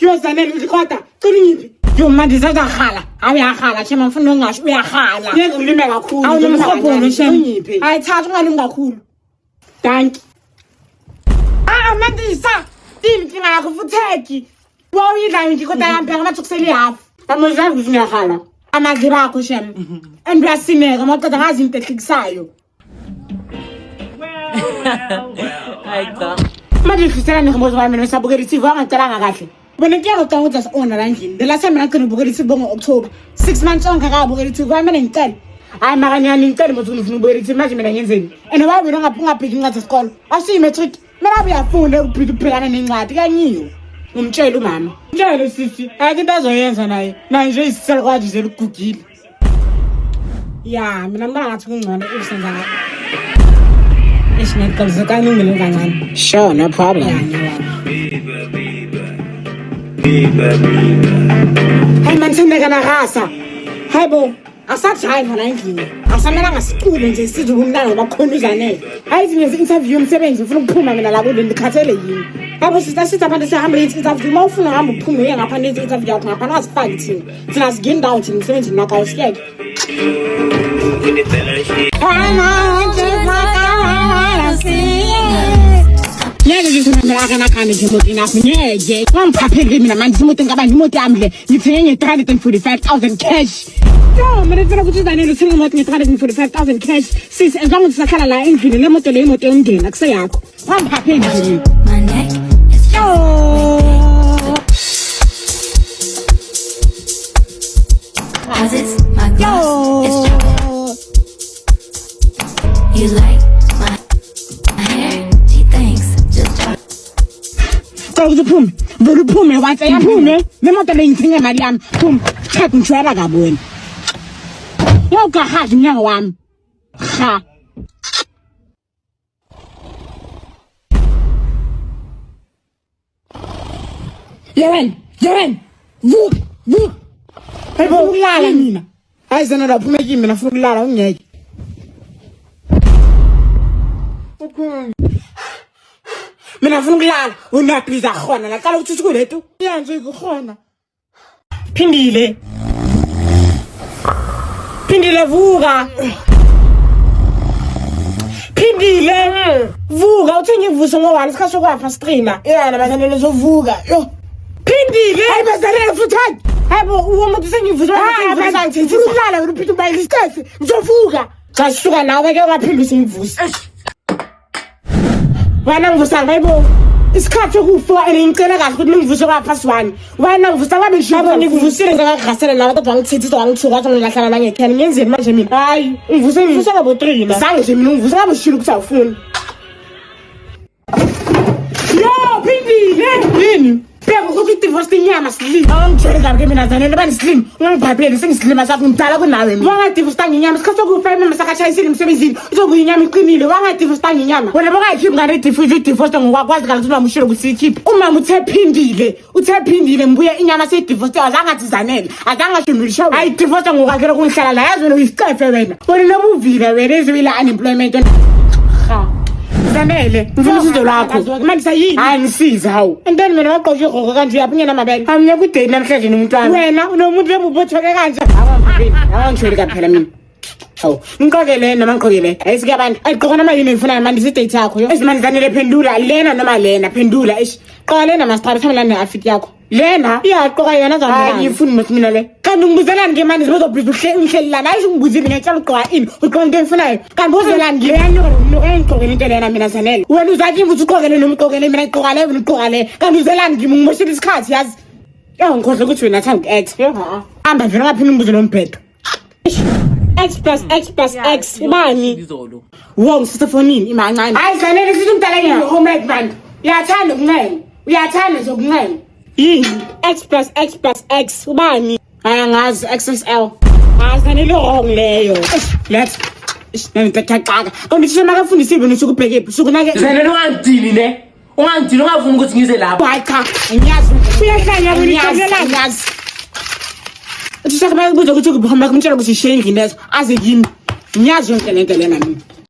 Yo Zanele uzikhwada qiniphi yo manje sizakhala awuyakhala shema mfuna ungasho uyakhala yeke ngilime kakhulu awunomkhopho shema ayithatha ungalimi kakhulu danki mandisa inkinga yakho futheki wawuyidla nje kodwa yampeka mathukuseli half amazange ukuthi ngiyakhala amazi bakho shema andiyasineka maqeda ngazi into ehlikisayo Hayicha. manje ngifisela ngimbozo wami nesabukela iTV angacelanga kahle bona kuyako xa ukuthi asona la endlini the last time ngagcina ubukela iTV ngo-October 6 months onke akabukela iTV wami ngicela hayi makanyani ngicela manje ngifuna ubukela iTV manje mina ngenzeni and wabe ungabhiki incwadi zesikole asiyimetric mina uyafunda ukuphikana nencwadi kanyiwe ngimtshela umama mtshele sisi ayike into azoyenza naye nje isiselo kwathi zelo ukugugile ya mina ngathi kungcono usenza ngakho Ishnekalze kaningi kancane. Sure, no problem. Hey man, sendeka na rasa. Hayibo, asajive la endlini. Asamela ngasiqule nje sizwe kumntana bakhona uZanele. Hayi izinto interview umsebenzi ufuna ukuphuma mina la kulo ndikhathele yini. Yabo sithi abantu sihamba interview mawufuna uhamba uphume uye ngapha interview yakho ngapha ngasifaki thina. Thina sigini down thina umsebenzi naka usiyeke. Yeke nje ngimela kana nje imoto inafu ngeke ngangiphaphele mina manje imoto ngaba imoto yami le ngithenge nge345,000 cash yo mina ngifuna ukuthi Zanele uthenge imoto nge345,000 cash sisi engizange sisahlala la endlini le moto le imoto yongena kuseyakho ngangiphaphele nje My neck is closets, my gloss is you like my hair? She thinks just Cha uzuphume voluphume wathi yaphume le moto le ngithenge imali yami phuma cha ngishwara kabi wena Yogahazi mnyango wami ha Yeren vuk Hey bo ulala mina hayi zana la phume kimi mina funa ukulala ungeke Mina funa ukulala unaphiza khona la qala ukuthi usikulethu iyanze ukukhona Phindile vuka Phindile vuka uthenge ivuso ngowala isikhathi sokwafa strina yena bazanele zovuka yo Phindile hayi bazanele futhi hayibo umuntu sengivuso ufuna ukulala wena uphinde ubayile isikhathi ngizovuka xa sisuka nawe ke ungaphindisa imvuso Wena ngivusa ngayibo isikhathi sokufa ngicela kahle ukuthi ngivusa kwa +1 wena ngivusa ngabe ngishabo ngivusile ngakagrasela la kodwa ngithithisa wangithuka ukuthi ngilahlala la ngekhaya ngenzeni manje mina hayi ngivusa ngabo 3 na sange nje mina ngivusa ngabo shilo ukuthi awufuni Yo Phindile yini Beka ukuthi divorce inyama slim angijwele kabi ke mina Zanele bani slim ungangibhabheli sengisilima safi ngimdala kunawe mina wangadivorce inyama isikhathi sokufa mama sakachayisile emsebenzini uzobuya inyama iqinile wangadivorce inyama wena bakayikhiphi ngane divorce ngokwazi kahle ukuthi umamshilo kusiyikhiphi umama uthe phindile mbuye inyama seyidivorce azangathi Zanele azangasho hayi divorce ngokwakhe kungihlala la yazi wena uyisicefe wena wena nobuvile wena izwile unemployment ha Zanele ngifuna usizo lakho manje sayini hayi ngisiza hawu entweni mina waqoqa igogo kanje uyaphingena amabele amnye ku date namhlanje nomuntu wami wena unomuntu lebubothoke kanje awangishweli kaphela mina hawu ngqokele noma ngiqokele ayisike abantu ayiqoqa nama yini ngifuna manje isi date yakho yo esimanje Zanele phendula lena noma lena phendula ish qoqa lena masithatha samela neafit yakho lena iyaqoqa yona Zanele ngifuna ukuthi mina le kanti ngibuzelani ke manje sizobhiza uhleli lana ayisho ngibuze mina ngicela uqoqa ini uqoqa into engifunayo kanti buzelani ngiyaqoqela into lena mina Zanele wena uzathi ukuthi uqoqele noma uqoqele mina ngiqoqa le wena uqoqa le kanti uzelani kimi ngimoshela isikhathi yazi ngikhohle ukuthi wena athi ngi-ex hamba vele ngaphinde ngibuze lombhedo X+X bani Izolo. wo ngisithe fonini imancane hayi Zanele sithi umdala yini homework man uyathanda ukuncela uyathanda nje ukuncela yini X+X ubani ayangazi XXL Zanele wrong leyo let's ngitathaqa kondithi makafundisiwe nisukubheke sukunake Zanele ungangidili ne. Ungangidili ungavumi ukuthi ngize lapha. hayi cha ngiyazi uyahlanya wena ngiyazi Uthi sekuba kubuza ukuthi ukuhamba kumtshela ukuthi ishengi lezo aze yini ngiyazi yonke lento lena mina